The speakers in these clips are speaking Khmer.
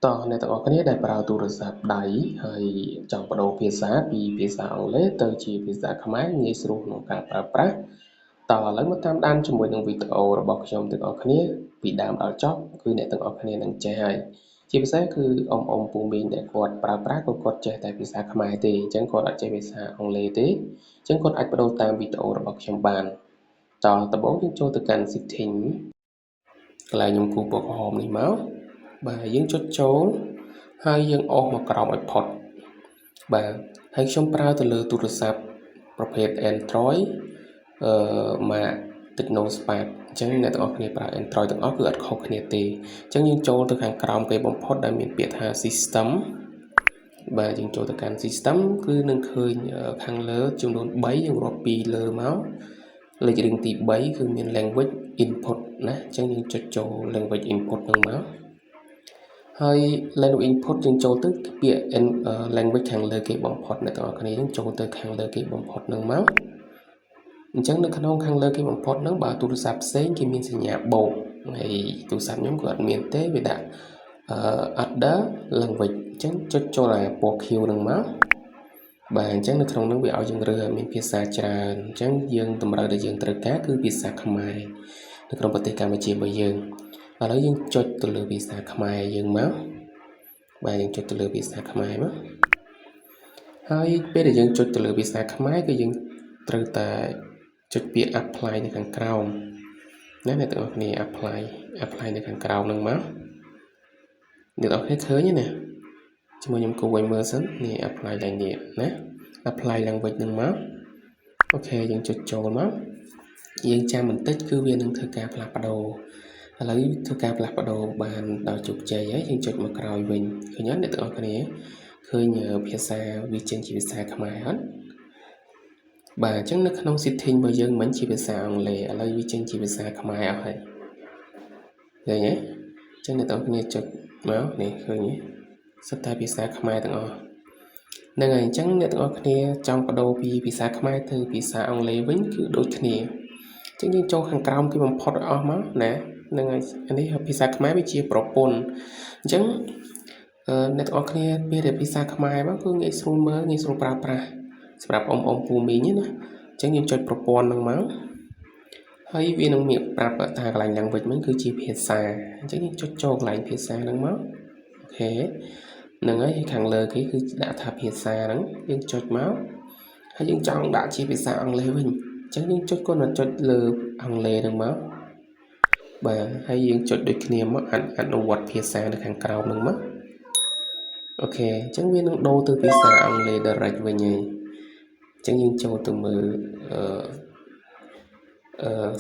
តោះអ្នកទាំងអស់គ្នាដែលប្រើទូរស័ព្ទដៃហើយចង់បដូរភាសាពីភាសាអង់គ្លេសទៅជាភាសាខ្មែរងាយស្រួលក្នុងការប្រើប្រាស់តោះឥឡូវមកតាមដានជាមួយនឹងវីដេអូរបស់ខ្ញុំទាំងអស់គ្នាពីដើមដល់ចប់គឺអ្នកទាំងអស់គ្នានឹងចេះហើយជាពិសេសគឺអ៊ំពូមីងដែលគាត់ប្រើប្រាស់ក៏គាត់ចេះតែភាសាខ្មែរទេអញ្ចឹងគាត់អត់ចេះភាសាអង់គ្លេសទេអញ្ចឹងគាត់អាចបដូរតាមវីដេអូរបស់ខ្ញុំបានតោះដំបូងយើងចូលទៅកាន់ setting កន្លែងខ្ញុំគូពណ៌ក្រហមនេះមកបាទយើងចុចចូលហើយយើងអូសមកក្រោមឲ្យផុតបាទហើយខ្ញុំប្រើទៅលើទូរស័ព្ទប្រភេទ Android Mac TechnoSpark អញ្ចឹងអ្នកទាំងអស់គ្នាប្រើ Android ទាំងអស់គឺអត់ខុសគ្នាទេអញ្ចឹងយើងចូលទៅខាងក្រោមគេបំផុតដែលមានពាក្យថា System បាទយើងចូលទៅកាន់ System គឺនឹងឃើញខាងលើចំនួន3យើងរាប់ពីលើមកលេខរៀងទី3គឺមាន language input ណាអញ្ចឹងយើងចុចចូល language input ហ្នឹងមកហើយ language input យើងចូលទៅពាក្យ language ខាងលើគេបំផុតអ្នកទាំងអស់គ្នាយើងចូលទៅខាងលើគេបំផុតហ្នឹងមកអញ្ចឹងនៅក្នុងខាងលើគេបំផុតហ្នឹងបើទូរស័ព្ទផ្សេងគេមានសញ្ញាបូកហើយទូរស័ព្ទខ្ញុំក៏អត់មានទេវាដាក់other language អញ្ចឹងចុចចូលអាពណ៌ខៀវហ្នឹងមកបាទអញ្ចឹងនៅក្នុងហ្នឹងវាឲ្យយើងរើសមានភាសាច្រើនអញ្ចឹងយើងតម្រូវដែលយើងត្រូវការគឺភាសាខ្មែរនៅក្នុងប្រទេសកម្ពុជារបស់យើងឥឡូវយើងចុចទៅលើភាសាខ្មែរយើងមកបាទយើងចុចទៅលើភាសាខ្មែរមកហើយពេលដែលយើងចុចទៅលើភាសាខ្មែរគឺយើងត្រូវតែចុចពាក្យ apply នៅខាងក្រោមណាអ្នកទាំងអស់គ្នា apply នៅខាងក្រោមហ្នឹងមកអ្នកទាំងអស់គ្នាឃើញទេណាជាមួយខ្ញុំគូឲ្យមើលសិននេះ apply ឡើងនេះណា apply language ហ្នឹងមកអូខេយើងចុចចូលមកយើងចាំបន្តិចគឺវានឹងធ្វើការផ្លាស់ប្ដូរឥឡូវធ្វើការផ្លាស់ប្ដូរបានដល់ជោគជ័យហើយយើងចុចមកក្រោយវិញឃើញអត់អ្នកទាំងអស់គ្នាឃើញភាសាវាចេញជាភាសាខ្មែរអត់បាទអញ្ចឹងនៅក្នុង setting របស់យើងមិនជាភាសាអង់គ្លេសឥឡូវវាចេញជាភាសាខ្មែរអស់ហើយឃើញទេអញ្ចឹងអ្នកទាំងអស់គ្នាចុចមកនេះឃើញទេសុទ្ធតែភាសាខ្មែរទាំងអស់ហ្នឹងហើយអញ្ចឹងអ្នកទាំងអស់គ្នាចង់បដូរពីភាសាខ្មែរទៅភាសាអង់គ្លេសវិញគឺដូចគ្នាអញ្ចឹងយើងចូលខាងក្រោមគេបំផុតអស់មកណាហ្នឹងហើយនេះភាសាខ្មែរវាជាប្រពន្ធអញ្ចឹងអ្នកទាំងអស់គ្នាពេលដែលភាសាខ្មែរមកគឺងាយស្រួលមើលងាយស្រួលប្រើប្រាស់សម្រាប់អ៊ំពូមីងណាអញ្ចឹងយើងចុចប្រព័ន្ធហ្នឹងមកហើយវានឹងមានប្រាប់ថាកន្លែង language ហ្នឹងគឺជាភាសាអញ្ចឹងយើងចុចចូលកន្លែងភាសាហ្នឹងមកអូខេហ្នឹងហើយខាងលើគេគឺដាក់ថាភាសាហ្នឹងយើងចុចមកហើយយើងចង់ដាក់ជាភាសាអង់គ្លេសវិញអញ្ចឹងយើងចុចគាត់មកចុចលើអង់គ្លេសហ្នឹងមកបាទហើយយើងចុចដូចគ្នាមកអនុវត្តភាសានៅខាងក្រោមហ្នឹងមកអូខេអញ្ចឹងវានឹងដូរទៅភាសាអង់គ្លេស direct វិញហើយអញ្ចឹងយើងចូលទៅមើល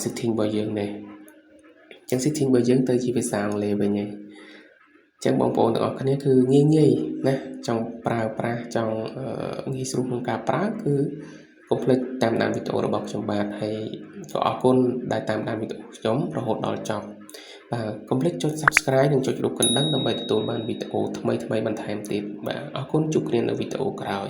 setting របស់យើងនេះអញ្ចឹង setting របស់យើងទៅជាភាសាអង់គ្លេសវិញហើយអញ្ចឹងបងប្អូនទាំងអស់គ្នាគឺងាយណាចង់ប្រើប្រាស់ចង់ងាយស្រួលក្នុងការប្រើគឺកុំភ្លេចតាមដានវីដេអូរបស់ខ្ញុំបាទហើយក៏អរគុណដែលតាមដានវីដេអូខ្ញុំរហូតដល់ចប់បាទកុំភ្លេចចុច Subscribe និងចុចរូបកណ្ដឹងដើម្បីទទួលបានវីដេអូថ្មីបន្ថែមទៀតបាទអរគុណជួបគ្នានៅវីដេអូក្រោយ